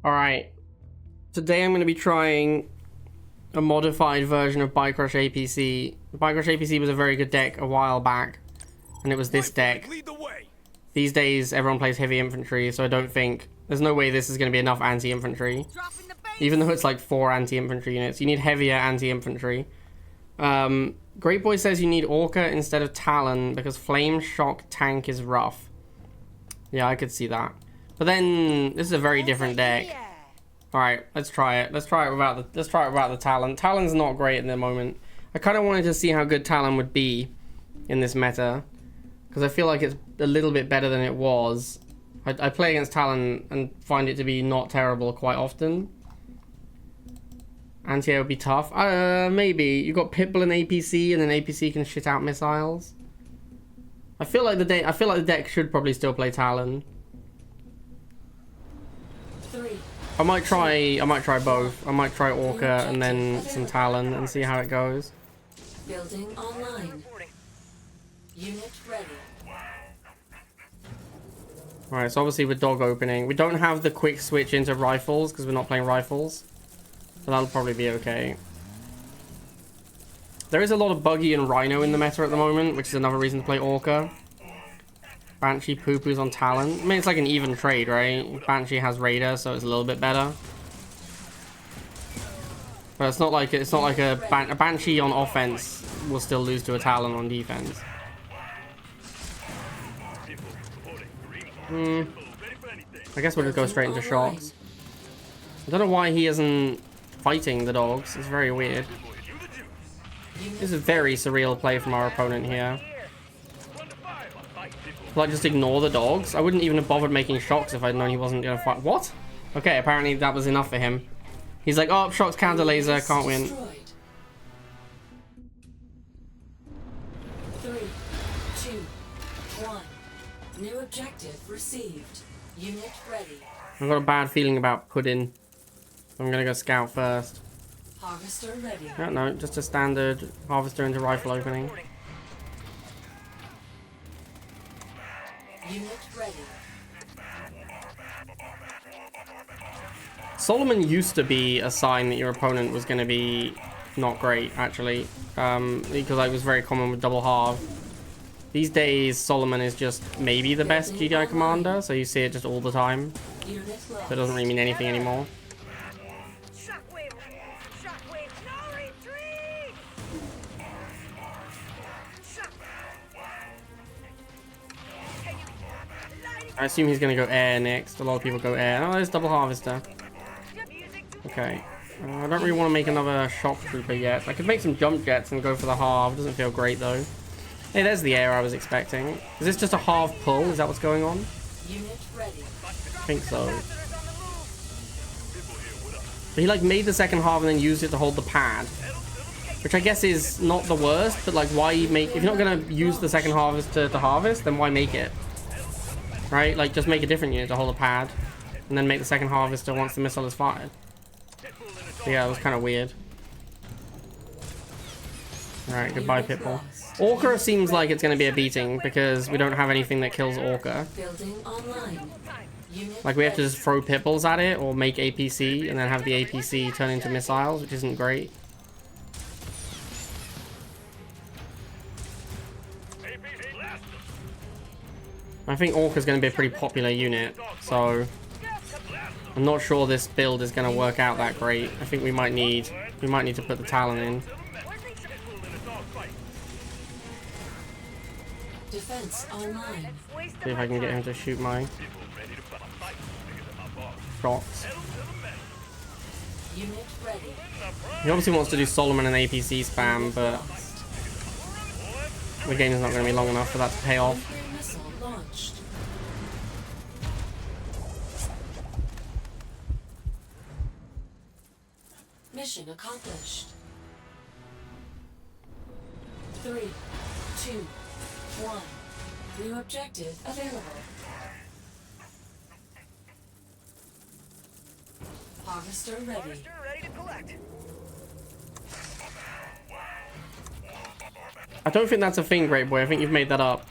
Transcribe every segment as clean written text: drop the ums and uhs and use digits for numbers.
Alright, today I'm going to be trying a modified version of Bikerush APC. Bikerush APC was a very good deck a while back, and it was this deck. These days, everyone plays heavy infantry, so I don't think... There's no way this is going to be enough anti-infantry. Even though it's like 4 anti-infantry units. You need heavier anti-infantry. Great Boy says you need Orca instead of Talon, because Flame Shock Tank is rough. Yeah, I could see that. But then, this is a very different deck. Alright, let's try it. Let's try it without the Talon. Talon's not great at the moment. I kind of wanted to see how good Talon would be in this meta, because I feel like it's a little bit better than it was. I play against Talon and find it to be not terrible quite often. Anti-air would be tough. Maybe. You got Pitbull and APC, and then APC can shit out missiles. I feel like the deck should probably still play Talon. I might try both. I might try Orca and then some Talon and see how it goes. Building online. Unit ready. Alright, so obviously with dog opening, we don't have the quick switch into rifles because we're not playing rifles. So that'll probably be okay. There is a lot of Buggy and Rhino in the meta at the moment, which is another reason to play Orca. Banshee poo-poos on Talon. I mean, it's like an even trade, right? Banshee has Raider, so it's a little bit better. But it's not like a Banshee on offense will still lose to a Talon on defense. I guess we'll just go straight into shots. I don't know why he isn't fighting the dogs. It's very weird. This is a very surreal play from our opponent here. Like, just ignore the dogs. I wouldn't even have bothered making shocks if I'd known he wasn't gonna fight. What? Okay, apparently that was enough for him. He's like, oh, shocks counter laser, can't win. 3, 2, 1. New objective received. Unit ready. I've got a bad feeling about Puddin'. I'm gonna go scout first. Harvester ready. No, just a standard harvester into rifle opening. Unit ready. Solomon used to be a sign that your opponent was going to be not great, actually. Because it was very common with double halve. These days, Solomon is just maybe the best Giga commander, so you see it just all the time. So it doesn't really mean anything anymore. I assume he's going to go air next. A lot of people go air. Oh, there's double harvester. Okay. I don't really want to make another shock trooper yet. I could make some jump jets and go for the halve. Doesn't feel great, though. Hey, there's the air I was expecting. Is this just a halve pull? Is that what's going on? Unit ready. I think so. But he, like, made the second half and then used it to hold the pad. Which I guess is not the worst, but, like, why make... If you're not going to use the second harvest to harvest, then why make it? Right? Like, just make a different unit to hold a pad. And then make the second harvester once the missile is fired. So yeah, it was kind of weird. Alright, goodbye, Pitbull. Orca seems like it's going to be a beating, because we don't have anything that kills Orca. Like, we have to just throw Pitbulls at it, or make APC, and then have the APC turn into missiles, which isn't great. I think Orca's going to be a pretty popular unit, so I'm not sure this build is going to work out that great. I think we might need to put the Talon in. Defense online. See if I can get him to shoot my shots. Unit ready. He obviously wants to do Solomon and APC spam, but the game is not going to be long enough for that to pay off. Launched. Mission accomplished. 3, 2, 1. New objective available. Harvester ready. Ready to collect. I don't think that's a thing, Great Boy. I think you've made that up.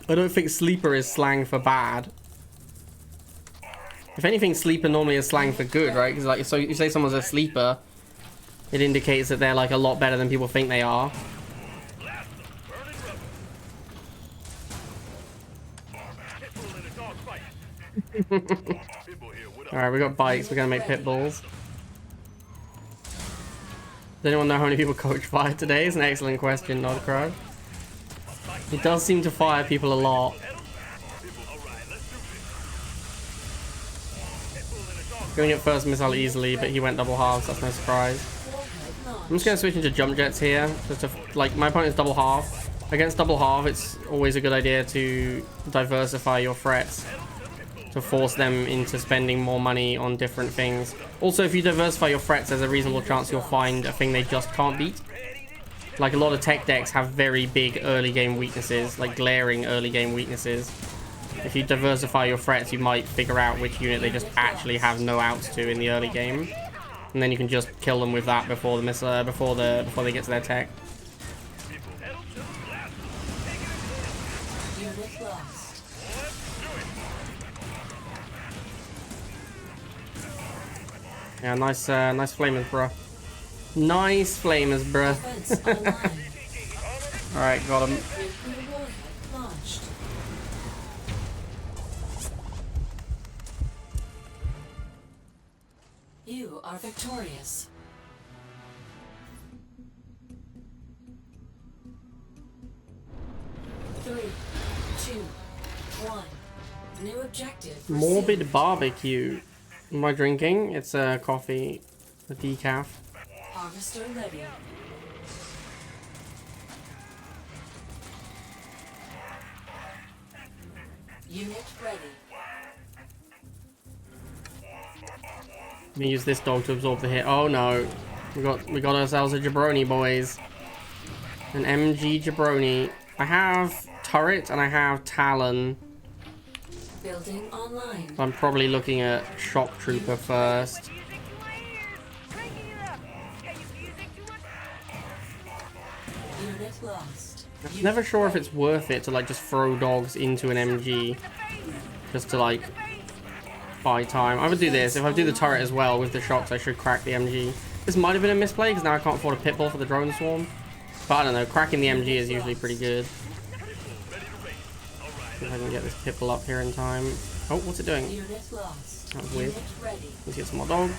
I don't think sleeper is slang for bad. If anything, sleeper normally is slang for good, right? Because like, so you say someone's a sleeper, it indicates that they're like a lot better than people think they are. Alright, we got bikes, we're gonna make pit bulls. Does anyone know how many people Coach fired today? It's an excellent question, Nodcrow. He does seem to fire people a lot. Gonna get first missile easily, but he went double halves, that's no surprise. I'm just gonna switch into jump jets here. Just to, like, my opponent's double half. Against double half, it's always a good idea to diversify your threats, to force them into spending more money on different things. Also, if you diversify your threats, there's a reasonable chance you'll find a thing they just can't beat. Like, a lot of tech decks have very big early game weaknesses, like glaring early game weaknesses. If you diversify your threats, you might figure out which unit they just actually have no outs to in the early game, and then you can just kill them with that before the missile, before they get to their tech. Yeah, nice flamers, bruh. Nice flamers, bruh. Alright, got him. You are victorious. Three, two, one. New objective. Morbid barbecue. What am I drinking? It's a coffee, a decaf. Harvester ready. Unit ready. Let me use this dog to absorb the hit. Oh no, we got ourselves a jabroni, boys. An MG jabroni. I have turret and I have talon. Building online. So I'm probably looking at shock trooper first. Unit lost. I'm never sure if it's worth it to like just throw dogs into an MG, just to like buy time. I would do this. If I do the turret as well with the shocks, I should crack the MG. This might have been a misplay because now I can't afford a pit bull for the drone swarm. But I don't know, cracking the MG is usually pretty good. See if I can get this pit bull up here in time. Oh, what's it doing? That was weird. Let's get some more dogs.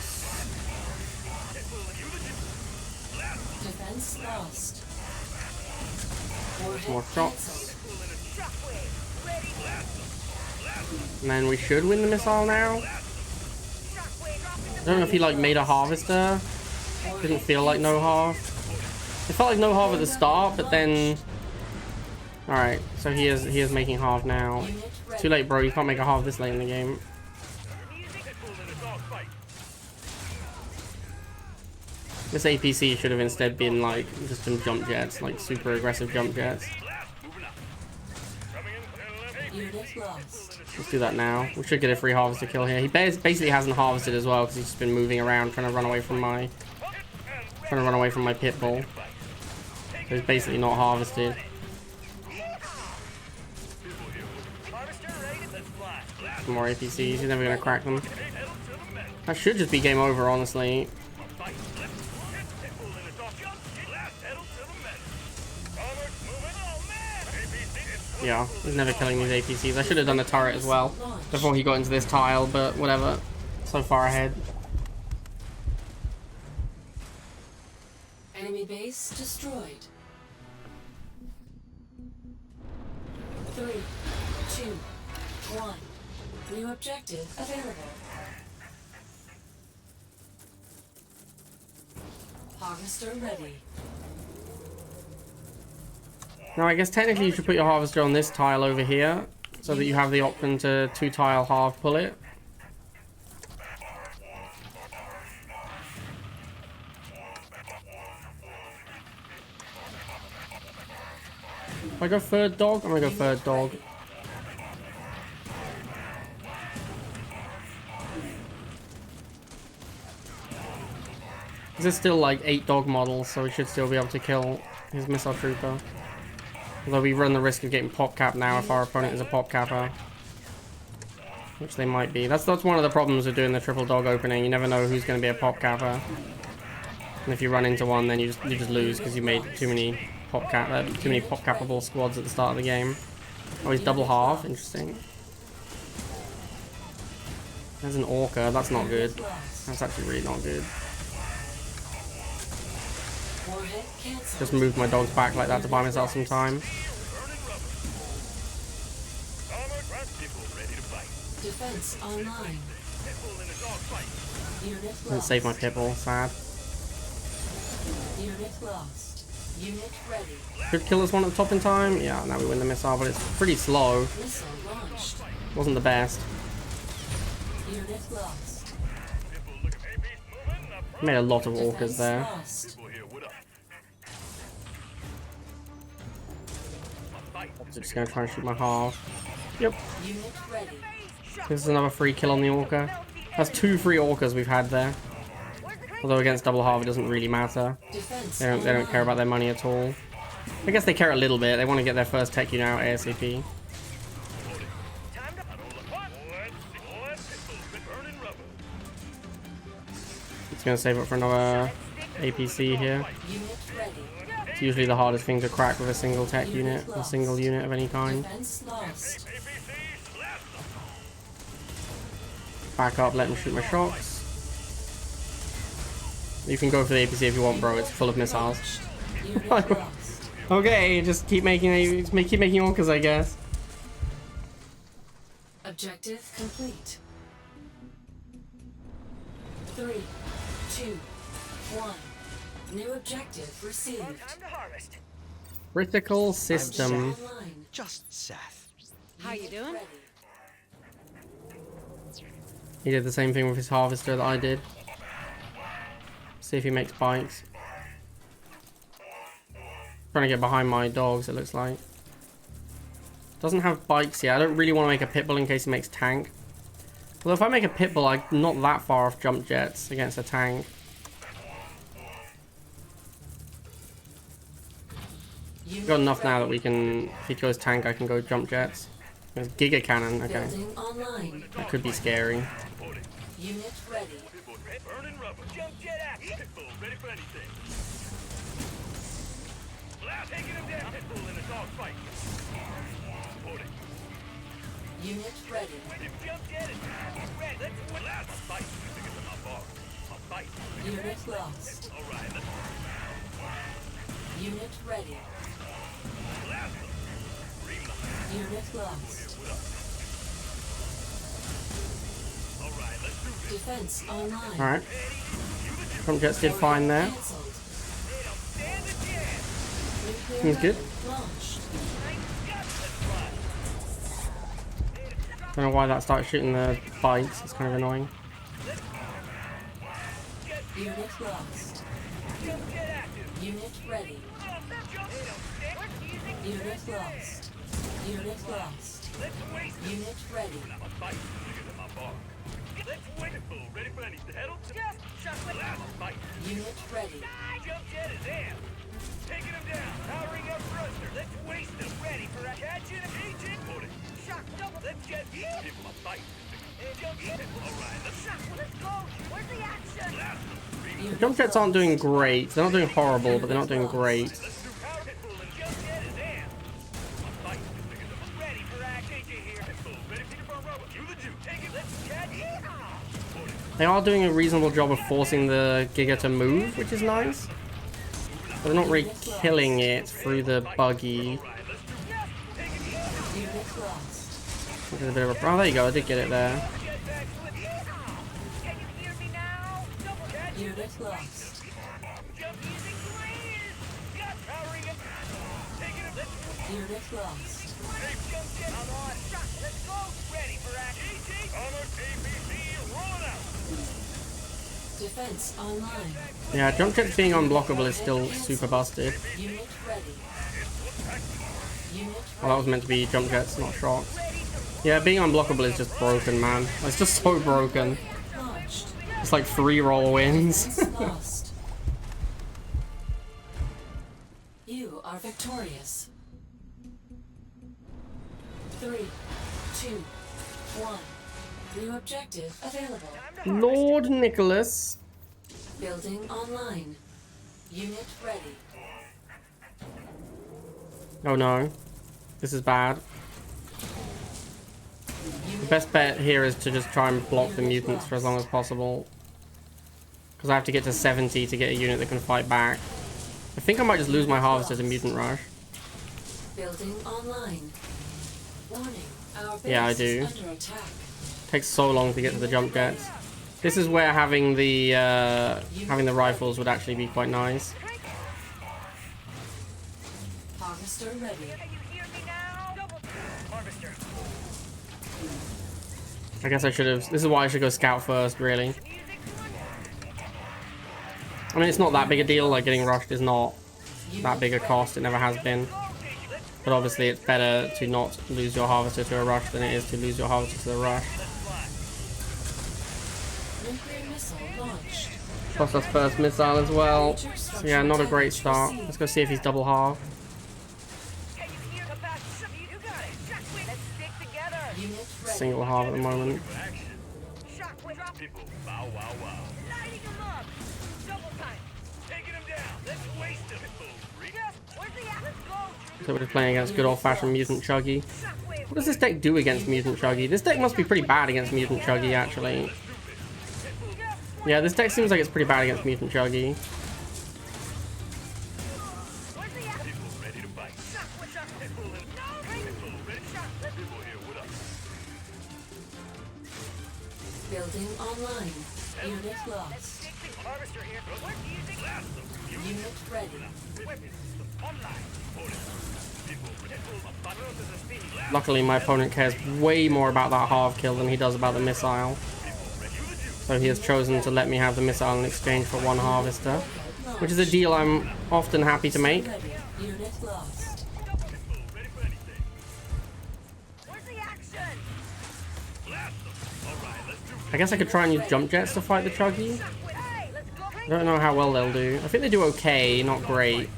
Defense lost. Some more shots. And then we should win the missile now. I don't know if he like made a harvester. Didn't feel like no half. It felt like no half at the start, but then... Alright, so he is making half now. Too late, bro. You can't make a half this late in the game. This APC should have instead been like just some jump jets, like super aggressive jump jets. Let's do that now. We should get a free harvester kill here. He basically hasn't harvested as well because he's just been moving around trying to run away from my pit bull. So he's basically not harvested. Some more APCs. He's never gonna crack them. That should just be game over, honestly. Yeah, he's never killing these APCs. I should have done the turret as well before he got into this tile, but whatever. So far ahead. Enemy base destroyed. 3, 2, 1. New objective available. Harvester ready. Now, I guess technically you should put your harvester on this tile over here, so that you have the option to 2-tile half pull it. If I go third dog, I'm gonna go third dog. There's still like 8 dog models, so we should still be able to kill his missile trooper. Although we run the risk of getting pop cap now if our opponent is a pop capper. which they might be. That's one of the problems with doing the triple dog opening. You never know who's going to be a pop capper. And if you run into one, then you just lose because you made too many pop cappable squads at the start of the game. Oh, he's double half. Interesting. There's an orca. That's not good. That's actually really not good. Just moved my dogs back like that to buy myself some time. Defense online. Didn't save my pitbull. Sad. Unit lost. Unit ready. Could kill this one at the top in time. Yeah, now we win the missile, but it's pretty slow. Missile launched. Wasn't the best. Unit lost. Made a lot of orcas there. Lost. Just gonna try and shoot my half. Yep. Unit ready. This is another free kill on the orca. That's 2 free orcas we've had there. Although against double half it doesn't really matter. Defense They don't care about their money at all. I guess they care a little bit. They want to get their first tech unit out ASAP. It's gonna save it for another APC here. Unit ready. It's usually the hardest thing to crack with a single tech unit, a single unit of any kind. Defense lost. Back up, let him shoot my shots. You can go for the APC if you want, bro. It's full of missiles. Unit lost. Okay, just keep making orcas, I guess. Objective complete. 3, 2, 1. New objective received. Critical system. Online. Just Seth. How you doing? Ready. He did the same thing with his harvester that I did. See if he makes bikes. Trying to get behind my dogs, it looks like. Doesn't have bikes yet. I don't really want to make a pitbull in case he makes tank. Although if I make a pitbull, I'm not that far off jump jets against a tank. Unit Got enough now that ready. we can, if he goes tank, I can go jump jets. There's Giga cannon, okay. Building online. That could be scary. Unit ready. Burning rubber. Jump jet action. Pitbull ready for anything. Taking him down. Pitbull in a dog fight. Unit ready. Jump jet it. Red. Let's win. Last fight. A fight. Unit lost. All right. Let's Unit ready. blast them. Unit lost. All right. Let's do this. Defense online. Alright. Jump jets did fine there. Cancelled. Stand a chance. Nuclear Seems good. weapon launched. Don't know why that started shooting the bikes. It's kind of annoying. Unit lost. Unit ready. Unit lost. Unit lost. Unit ready. Let's win it, fool. Ready for anything. Head up. Last fight. Unit ready. Jump jet is in. Taking him down. Powering up thruster. Let's waste him. Ready for a catch and agent. Put it. Shock double. Let's get give him a fight. Jump jet. All right. Let's shock. Let's go. Where's the action? Last one. Unit Jump jets aren't doing lost. great. They're not doing horrible, but they're not doing great. Let's do power pitbull and jump jet is in. A fight. Ready for action. AJ here. Pitbull. Ready for your front rubber. You the Jew. Take it. Let's catch. They are doing a reasonable job of forcing the Giga to move, which is nice. But they're not really killing it through the buggy. Unit lost. Which is a bit of a... Oh, there you go. I did get it there. Unit lost. Unit lost. Defense online. Yeah, jump jets being unblockable is still super busted. Unit ready. Unit Well, that was meant to be jump jets, not shots. Yeah, being unblockable is just broken, man. It's just so broken. launched. It's like 3 roll wins. Defense lost. You are victorious. 3, 2, 1. New objective available. Lord Nicholas. Building online. Unit ready. Oh no. This is bad. The best bet here is to just try and block the mutants for as long as possible. Because I have to get to 70 to get a unit that can fight back. I think I might just lose my harvester to mutant rush. Building online. Warning. Our base Yeah, I do. is under attack. Takes so long to get to the jump jets. This is where having the rifles would actually be quite nice. Harvester ready. I guess I should have. This is why I should go scout first, really. I mean, it's not that big a deal. Like, getting rushed is not that big a cost. It never has been. But obviously, it's better to not lose your harvester to a rush than it is to lose your harvester to the rush. Nuclear missile launched. Plus that's first missile as well. So yeah, not a great start. Let's go see if he's double half. Unit ready. Single half at the moment. So we're just playing against good old-fashioned Mutant Chuggy. What does this deck do against Mutant Chuggy? This deck must be pretty bad against Mutant Chuggy, actually. Yeah, this deck seems like it's pretty bad against Mutant Chuggy. Building online. Unit lost. Unit ready. Luckily, my opponent cares way more about that half kill than he does about the missile. So he has chosen to let me have the missile in exchange for one harvester, which is a deal I'm often happy to make. Unit lost. I guess I could try and use jump jets to fight the Chuggy. I don't know how well they'll do. I think they do okay, not great.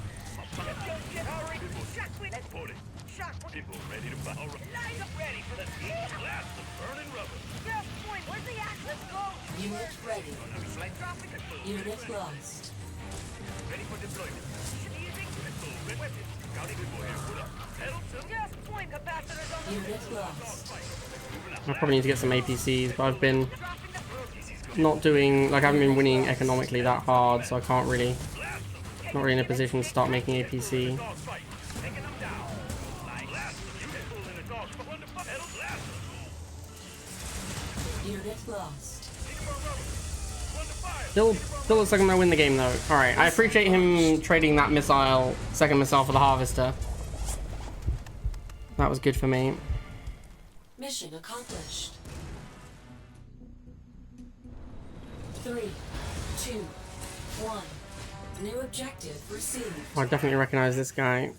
Unit ready. Unit lost. Unit lost. I probably need to get some APCs, but I've been not doing, like, I haven't been winning economically that hard, so I can't really, not really in a position to start making APC. Unit lost. Still looks like I'm gonna win the game though. Alright, I appreciate him trading that missile, second missile for the harvester. That was good for me. Mission accomplished. 3, 2, 1. New objective received. Oh, I definitely recognize this guy.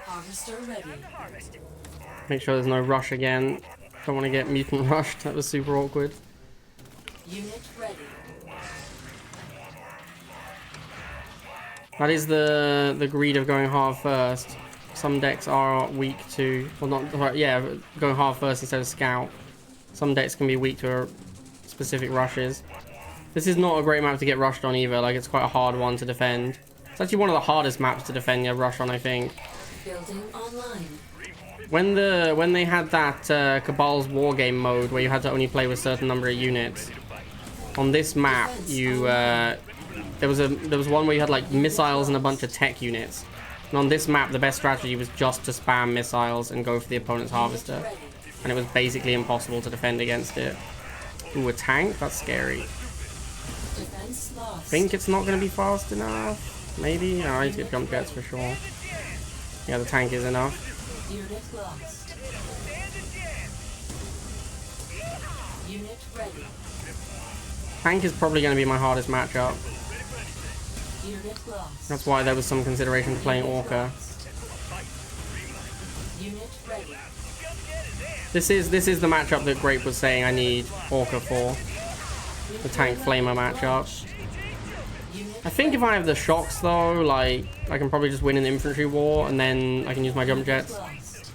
Harvester ready. Make sure there's no rush again. Don't want to get mutant rushed. That was super awkward. Unit ready. That is the greed of going half first. Some decks are weak to, well not, yeah, going half first instead of scout. Some decks can be weak to specific rushes. This is not a great map to get rushed on either. Like, it's quite a hard one to defend. It's actually one of the hardest maps to defend your rush on, I think. Building online. When they had that Cabal's Wargame mode where you had to only play with a certain number of units, on this map you there was one where you had like missiles and a bunch of tech units. And on this map the best strategy was just to spam missiles and go for the opponent's harvester. And it was basically impossible to defend against it. Ooh, a tank? That's scary. Defense I lost. think it's not going to be fast enough. Maybe? No, I need to get jump jets for sure. Yeah, the tank is enough. Unit lost. Unit ready. Tank is probably going to be my hardest matchup. Unit lost. That's why there was some consideration to playing Orca. Unit ready. This is the matchup that Grape was saying I need Orca for. The tank flamer matchup. I think if I have the shocks though, like, I can probably just win an infantry war and then I can use my jump jets. Lost.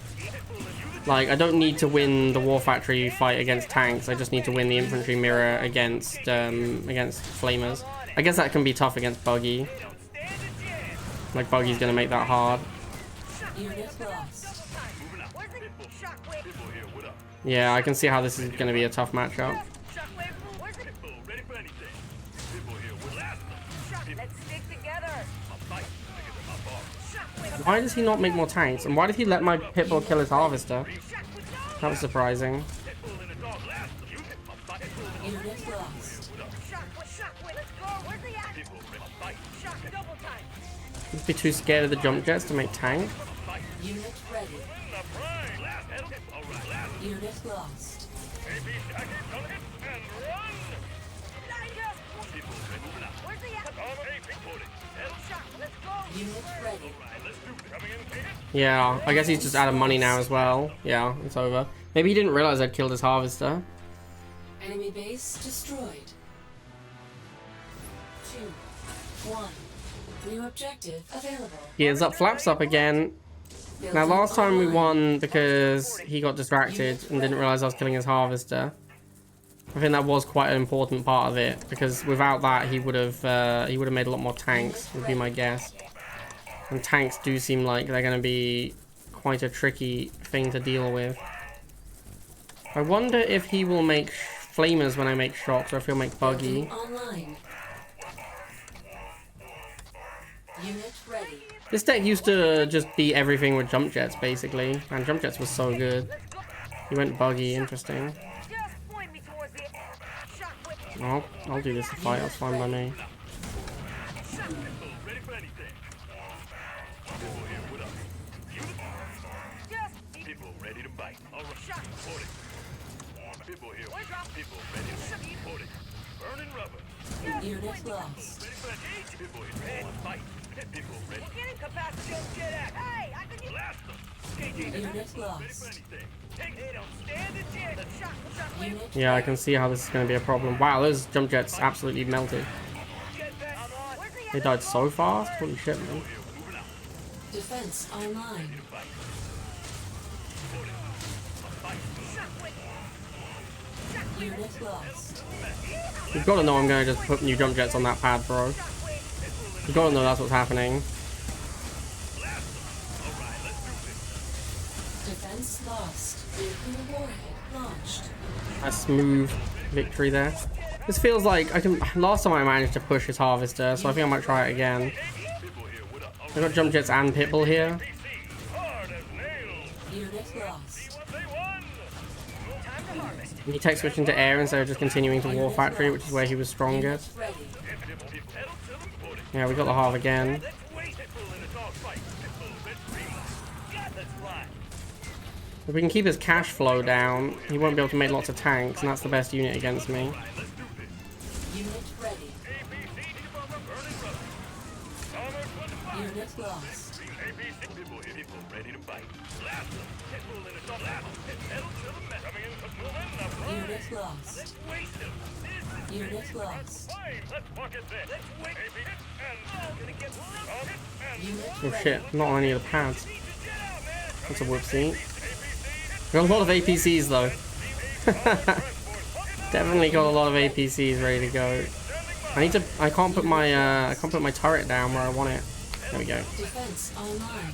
Like, I don't need to win the War Factory fight against tanks. I just need to win the infantry mirror against flamers. I guess that can be tough against Buggy. Like, Buggy's gonna make that hard. Unit lost. Yeah, I can see how this is gonna be a tough matchup. Why does he not make more tanks? And why did he let my Pitbull kill his Harvester? That was surprising. Unit lost. Must be too scared of the jump jets to make tank. Unit ready. Unit lost. Unit ready. Yeah, I guess he's just out of money now as well. Yeah, it's over. Maybe he didn't realize I'd killed his Harvester. Enemy base destroyed. 2, 1. New objective available. Here's up, flaps up again. Now, last time we won because he got distracted and didn't realize I was killing his Harvester. I think that was quite an important part of it, because without that he would have made a lot more tanks, would be my guess. And tanks do seem like they're going to be quite a tricky thing to deal with. I wonder if he will make flamers when I make shocks, or if he'll make Buggy. Online. Unit ready. This deck used to just beat everything with jump jets, basically. And jump jets was so good. He went Buggy, interesting. Oh, I'll do this to fight, that's fine by me. Unit lost. Unit lost. Unit Yeah, I can see how this is going to be a problem. Wow, those jump jets absolutely melted. They died so fast? Holy shit, man. defense online. Unit lost. You've got to know I'm going to just put new jump jets on that pad, bro. You've got to know that's what's happening. Defense lost. Nuclear warhead launched. A smooth victory there. This feels like I can. Last time I managed to push his Harvester, so I think I might try it again. I've got jump jets and Pitbull here. Unit lost. He tech switched into air instead of just continuing to War Factory, which is where he was strongest. Ready. Yeah, we got the Harv again. If we can keep his cash flow down, he won't be able to make lots of tanks, and that's the best unit against me. Unit ready. Unit lost. Unit lost. Unit lost. Unit Oh shit, not on any of the pads. That's a whoopsie. Got a lot of APCs though. Definitely got a lot of APCs ready to go. I can't put my turret down where I want it. There we go. defense online.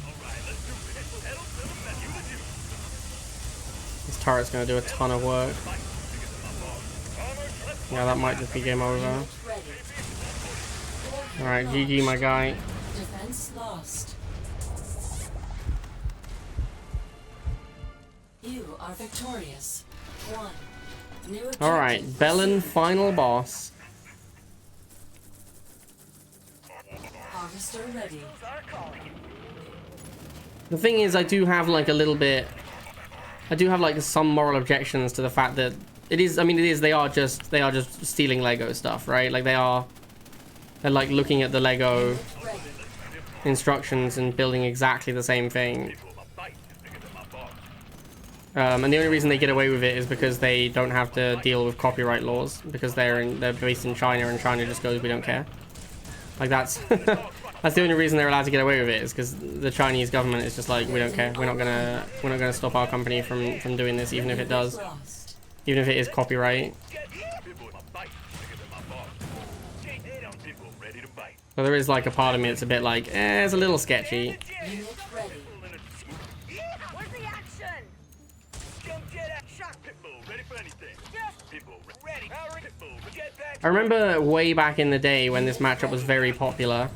This turret's gonna do a ton of work. Yeah, that might just be game over. Unit ready. Alright, GG my guy. Defense lost. You are victorious. 1. New objective Alright, Bellin final boss. Harvester ready. The thing is, I do have like a little bit. I do have like some moral objections to the fact that it is. I mean, it is. They are just stealing Lego stuff, right? Like they're like looking at the Lego Ready. instructions and building exactly the same thing. And the only reason they get away with it is because they don't have to deal with copyright laws, because they're based in China, and China just goes, we don't care. Like that's That's the only reason they're allowed to get away with it, is because the Chinese government is just like, we don't care. We're not gonna stop our company from doing this, even if it does, Lost. even if it is copyright. So there is like a part of me that's a bit like, it's a little sketchy. Unit ready. Where's the action? Jump jet shock pitbull, ready for anything. Yes, pitbull ready. Powering pitbull, jet back. I remember way back in the day when this matchup was very popular.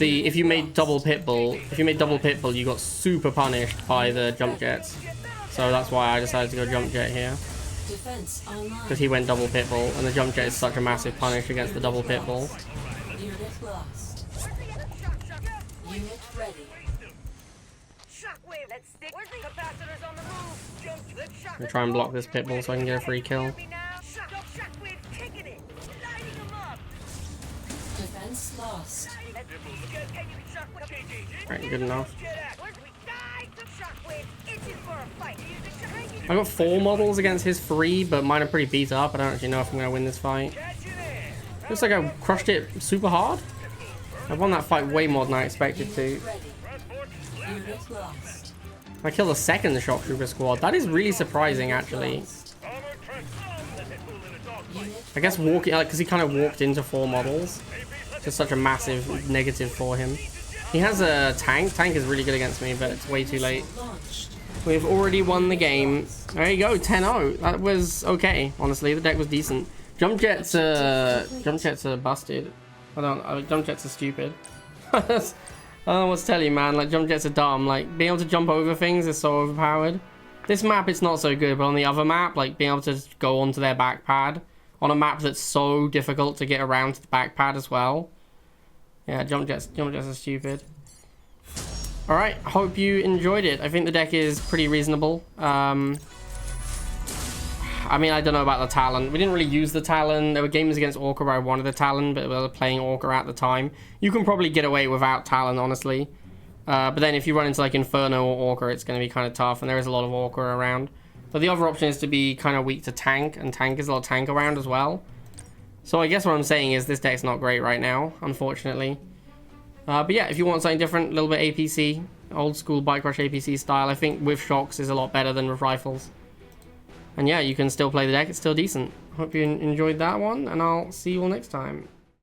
If you made double pitbull, you got super punished by the jump jets. So that's why I decided to go jump jet here. Defense online. Because he went double pitbull, and the jump jet is such a massive punish against the double pitbull. Unit lost. Unit ready. Shockwave, let's stick. Where's the capacitors on the move? Jump, let's shock. I'm gonna try and block this pitbull so I can get a free kill. Shockwave, kicking it. Lighting them up. Defense lost. Right, good enough. I got 4 models against his 3, but mine are pretty beat up. I don't actually know if I'm gonna win this fight. Looks like I crushed it super hard. I won that fight way more than I expected to. Ready. Unit lost. I killed a second shocktrooper squad. That is really surprising, actually. I guess walking, because he kind of walked into 4 models. Just such a massive negative for him. He has a tank. Tank is really good against me, but it's way too late. Launched. We've already won the game. There you go, 10-0. That was okay, honestly. The deck was decent. Jump jets are busted. Jump jets are stupid. I don't know what to tell you, man. Like, jump jets are dumb. Like, being able to jump over things is so overpowered. This map, it's not so good, but on the other map, like, being able to just go onto their back pad on a map that's so difficult to get around to the back pad as well. Yeah, jump jets are stupid. Alright, hope you enjoyed it. I think the deck is pretty reasonable. I mean, I don't know about the Talon. We didn't really use the Talon. There were games against Orca where I wanted the Talon, but we were playing Orca at the time. You can probably get away without Talon, honestly. But then if you run into like Inferno or Orca, it's going to be kind of tough, and there is a lot of Orca around. But the other option is to be kind of weak to tank, and tank is a lot of tank around as well. So I guess what I'm saying is this deck's not great right now, unfortunately. But yeah, if you want something different, a little bit APC, old school Bikerush APC style, I think with shocks is a lot better than with rifles. And yeah, you can still play the deck, it's still decent. Hope you enjoyed that one, and I'll see you all next time.